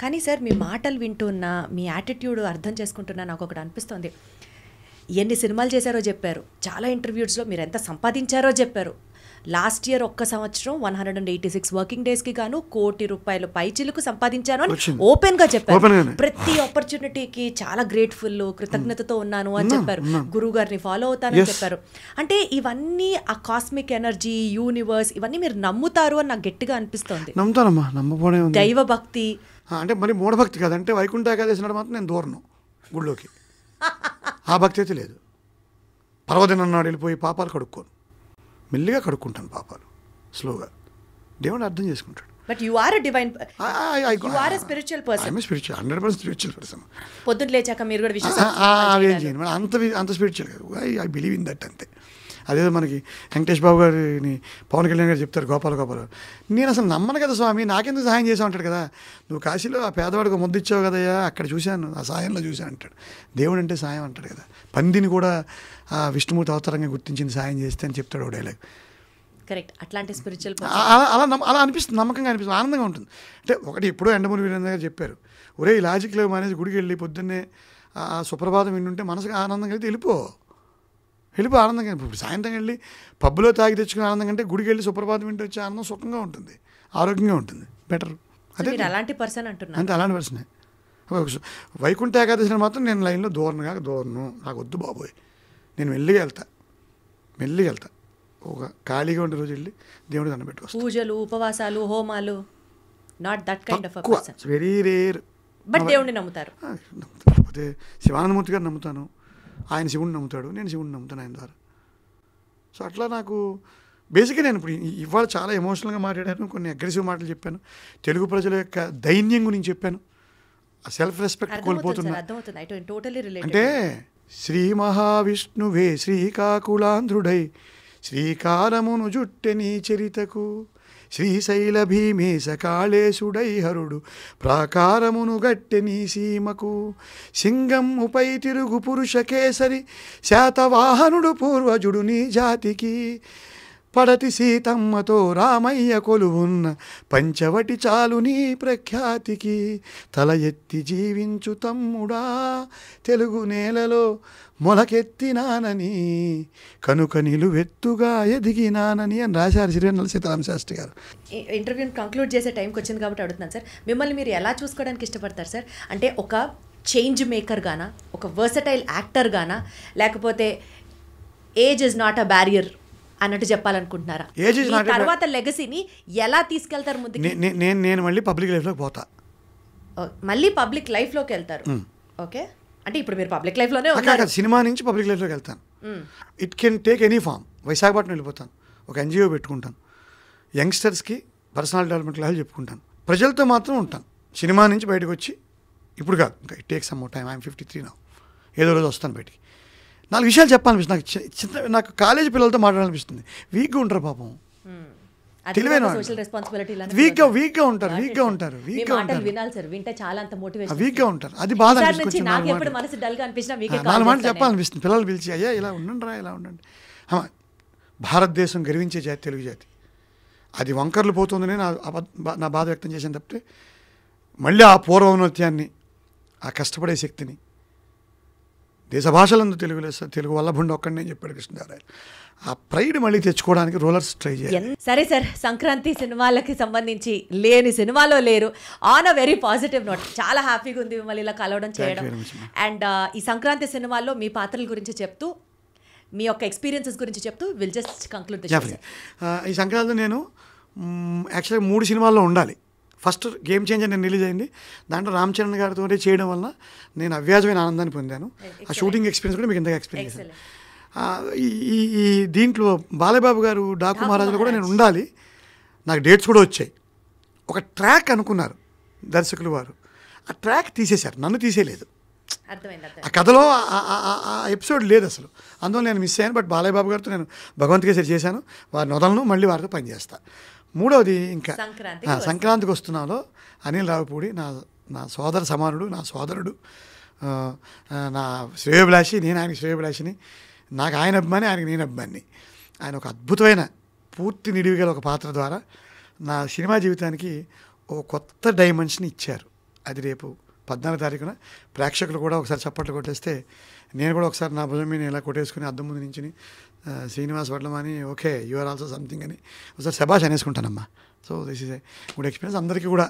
కానీ సార్ మీ మాటలు వింటున్నా, మీ యాటిట్యూడ్ అర్థం చేసుకుంటున్నా నాకు ఒకటి అనిపిస్తుంది. ఎన్ని సినిమాలు చేశారో చెప్పారు, చాలా ఇంటర్వ్యూస్లో మీరు ఎంత సంపాదించారో చెప్పారు. లాస్ట్ ఇయర్ ఒక్క సంవత్సరం 186 వర్కింగ్ డేస్కి గాను ₹1 కోటి పైచిలుకు సంపాదించాను అని ఓపెన్గా చెప్పారు. ప్రతి ఆపర్చునిటీకి చాలా గ్రేట్ఫుల్, కృతజ్ఞతతో ఉన్నాను అని చెప్పారు. గురువు గారిని ఫాలో అవుతానని చెప్పారు. అంటే ఇవన్నీ ఆ కాస్మిక్ ఎనర్జీ, యూనివర్స్, ఇవన్నీ మీరు నమ్ముతారు అని నాకు గట్టిగా అనిపిస్తుంది. నమ్ముతానమ్మా, నమ్మపోనే ఉంది. దైవ భక్తి అంటే మరి మూఢభక్తి కాదంటే వైకుంఠ ఏకాదశి నాడు మాత్రం నేను దూరను గుళ్ళోకి. ఆ భక్తి అయితే లేదు. పర్వదినం నాడు వెళ్ళిపోయి పాపాలు కడుక్కోను, మెల్లిగా కడుక్కుంటాను పాపాలు, స్లోగా. దేవుడు అర్థం చేసుకుంటాడు. But you are a divine, you are a spiritual person. I'm spiritual, 100% spiritual person. పొద్దున్న లేచాక మీరు కూడా అవేం చేయను, మన అంత స్పిరిచువల్ కాదు. ఐ బిలీవ్ ఇన్ దట్ అంతే. అదేదో మనకి వెంకటేష్ బాబు గారిని పవన్ కళ్యాణ్ గారు చెప్తారు, గోపాల నేను అసలు నమ్మను కదా స్వామి, నాకెందుకు సహాయం చేసావు అంటాడు కదా. నువ్వు కాశీలో ఆ పేదవాడికి ముద్ద ఇచ్చావు కదయ్యా, అక్కడ చూశాను, ఆ సాయంలో చూశాను అంటాడు. దేవుడు అంటే సాయం అంటాడు కదా. పందిని కూడా ఆ విష్ణుమూర్తి అవతారంగా గుర్తించింది సాయం చేస్తే అని చెప్తాడు ఓ డైలాగ్. కరెక్ట్. అట్లాంటి స్పిరిచువల్ అలా అనిపిస్తుంది, నమ్మకంగా అనిపిస్తుంది, ఆనందంగా ఉంటుంది. అంటే ఒకటి ఎప్పుడో ఎండమూరి వీరేంద్ర గారు చెప్పారు, ఒరే ఈ లాజిక్లో మానేసి గుడికి వెళ్ళి పొద్దున్నే ఆ సుప్రభాతం వింటుంటే మనసుకు ఆనందంగా అయితే వెళ్ళిపో ఆనందంగా. ఇప్పుడు సాయంత్రం వెళ్ళి పబ్బులో తాగి తెచ్చుకునే ఆనందం కంటే గుడికి వెళ్ళి సుప్రభాతం వింటూ వచ్చే ఆనందం సుఖంగా ఉంటుంది, ఆరోగ్యంగా ఉంటుంది, బెటర్. అదే అలాంటి పర్సన్ అంటున్నారు. అంతే, అలాంటి పర్సనే. వైకుంఠ ఏకాదశిని మాత్రం నేను లైన్లో దూరను, నాకు వద్దు బాబోయ్. నేను మెల్లిగా వెళ్తా ఒక ఖాళీగా ఉండే రోజు వెళ్ళి దేవుడి దండం పెట్టుకొస్తాను. పూజలు, ఉపవాసాలు, హోమాలు, not that kind of person. Very rare. But దేవుడిని నమ్ముతారు. కాకపోతే శివానందమూర్తి గారు నమ్ముతాను, ఆయన శివుడిని నమ్ముతాడు, నేను శివుడిని నమ్ముతాను ఆయన ద్వారా. సో అట్లా నాకు బేసిక్గా నేను ఇప్పుడు ఇవాళ చాలా ఎమోషనల్గా మాట్లాడాను, కొన్ని అగ్రెసివ్ మాటలు చెప్పాను, తెలుగు ప్రజల యొక్క దైన్యం గురించి చెప్పాను, సెల్ఫ్ రెస్పెక్ట్ కోల్పోతున్నా. అంటే శ్రీ మహావిష్ణువే శ్రీకాకుళాంధ్రుడై శ్రీకారమును జుట్టెనీ చరితకు శ్రీశైల భీమేశ కాళేశుడై హరుడు ప్రాకారమును గట్టెనీ సీమకు సింగముపై తిరుగు పురుష కేసరి శాతవాహనుడు పూర్వజుడు నీ జాతికి పడతి సీతమ్మతో రామయ్య కొలువున్న పంచవటి చాలు నీ ప్రఖ్యాతికి తల ఎత్తి జీవించు తమ్ముడా తెలుగు నేలలో మొలకెత్తినానని కనుక నిలువెత్తుగా ఎదిగినానని అని రాశారు శ్రీనల్ల సీతారామ శాస్త్రి గారు. ఇంటర్వ్యూని కంక్లూడ్ చేసే టైంకి వచ్చింది కాబట్టి అడుగుతున్నాను సార్, మిమ్మల్ని మీరు ఎలా చూసుకోవడానికి ఇష్టపడతారు సార్? అంటే ఒక చేంజ్ మేకర్ గానా, ఒక వర్సటైల్ యాక్టర్ గానా, లేకపోతే age is not a barrier అన్నట్టు చెప్పాలనుకుంటున్నారా? తర్వాత లెగసీని ఎలా తీసుకెళ్తారు ముందుకు? నేను మళ్ళీ పబ్లిక్ లైఫ్లోకి పోతా. మళ్ళీ పబ్లిక్ లైఫ్లోకి వెళ్తారు. ఓకే, అంటే ఇప్పుడు మీరు పబ్లిక్ లైఫ్లోనే ఉన్నారు. సినిమా నుంచి పబ్లిక్ లైఫ్లోకి వెళ్తాను. It can take any form. Visakhapatnam వెళ్ళిపోతాను, ఒక ఎన్జిఓ పెట్టుకుంటాను, యంగ్స్టర్స్కి పర్సనల్ డెవలప్మెంట్ క్లాసులు చెప్పుకుంటాను, ప్రజలతో మాత్రం ఉంటాను. సినిమా నుంచి బయటకు వచ్చి ఇప్పుడు కాదు, ఇంకా it take some more time. I'm 53 now. ఏదో రోజు వస్తాను బయటికి, 4 విషయాలు చెప్పాలనిపిస్తుంది. నాకు కాలేజీ పిల్లలతో మాట్లాడాలనిపిస్తుంది. వీక్గా ఉంటారు పాపం, తెలివైన వీక్గా ఉంటారు. అది బాధ అనిపిస్తుంది. 4 మాటలు చెప్పాలనిపిస్తుంది. పిల్లలు పిలిచి అయ్యా ఇలా ఉండండి, ఇలా ఉండండి. భారతదేశం గర్వించే జాతి తెలుగు జాతి. అది వంకర్లు పోతుందని నా బాధ వ్యక్తం చేశాను తప్పితే మళ్ళీ ఆ పూర్వౌన్నత్యాన్ని, ఆ కష్టపడే శక్తిని, దేశ భాషలందు తెలుగు వల్లభుండి ఒక్కడిని నేను చెప్పాడు కృష్ణదేవరాయలు. ఆ ప్రైడ్ మళ్ళీ తెచ్చుకోవడానికి రోలర్స్ ట్రై చేయాలి. సరే సార్, సంక్రాంతి సినిమాలకి సంబంధించి లేని సినిమాలో లేరు. On a very positive note, చాలా హ్యాపీగా ఉంది మిమ్మల్ని ఇలా కలవడం చేయడం. అండ్ ఈ సంక్రాంతి సినిమాల్లో మీ పాత్రల గురించి చెప్తూ, మీ యొక్క ఎక్స్పీరియన్సెస్ గురించి చెప్తూ will just conclude the show. ఈ సంక్రాంతి నేను యాక్చువల్గా 3 సినిమాల్లో ఉండాలి. ఫస్ట్ గేమ్ చేంజర్ నేను రిలీజ్ అయింది, దాంట్లో రామ్ చరణ్ గారితో చేయడం వల్ల నేను అవ్యాజమైన ఆనందాన్ని పొందాను. ఆ షూటింగ్ ఎక్స్పీరియన్స్ కూడా మీకు ఇంతగా ఎక్స్ప్లెయిన్ చేశాను. ఈ దీంట్లో బాలయ్యబాబు గారు డాకు మహారాజులో కూడా నేను ఉండాలి. నాకు డేట్స్ కూడా వచ్చాయి. ఒక ట్రాక్ అనుకున్నారు దర్శకులు వారు, ఆ ట్రాక్ తీసేశారు, నన్ను తీసేయలేదు. ఆ కథలో ఆ ఎపిసోడ్ లేదు అసలు, అందువల్ల నేను మిస్ అయ్యాను. బట్ బాలయ్యబాబు గారితో నేను భగవంత్ కేసరి చేశాను, వారి నొదలను మళ్ళీ వారితో పనిచేస్తాను. 3వది ఇంకా సంక్రాంతికి వస్తున్నాలో అనిల్ రావిపూడి నా సోదర సమానుడు, నా సోదరుడు, నా శ్రేయోభిలాషి, నేను ఆయనకి శ్రేయోభిలాషిని. నాకు ఆయన అభిమాని, ఆయనకి నేను అభిమాని. ఆయన ఒక అద్భుతమైన పూర్తి నిడివిగల ఒక పాత్ర ద్వారా నా సినిమా జీవితానికి ఓ కొత్త డైమెన్షన్ ఇచ్చారు. అది రేపు 14 తారీఖున ప్రేక్షకులు కూడా ఒకసారి చప్పట్లు కొట్టేస్తే నేను కూడా ఒకసారి నా భుజం మీద ఇలా కొట్టేసుకుని అద్దం ముందు నించుని Srinivas Vadlamani okay you are also something అని ఒకసారి శబాష్ అనేసుకుంటానమ్మా. So this is a good experience. అందరికీ కూడా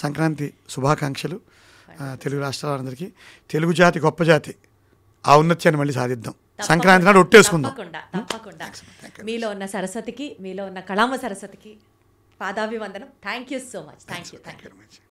సంక్రాంతి శుభాకాంక్షలు. తెలుగు రాష్ట్రాల అందరికీ తెలుగు జాతి గొప్ప జాతి ఆ ఉన్నత్యాన్ని మళ్ళీ సాధిద్దాం. సంక్రాంతి నాడు ఒట్టేసుకుందాం. తప్పకుండా. మీలో ఉన్న సరస్వతికి, మీలో ఉన్న కళామ సరస్వతికి పాదాభివందనం. Thank you so much. Thank you. Very much.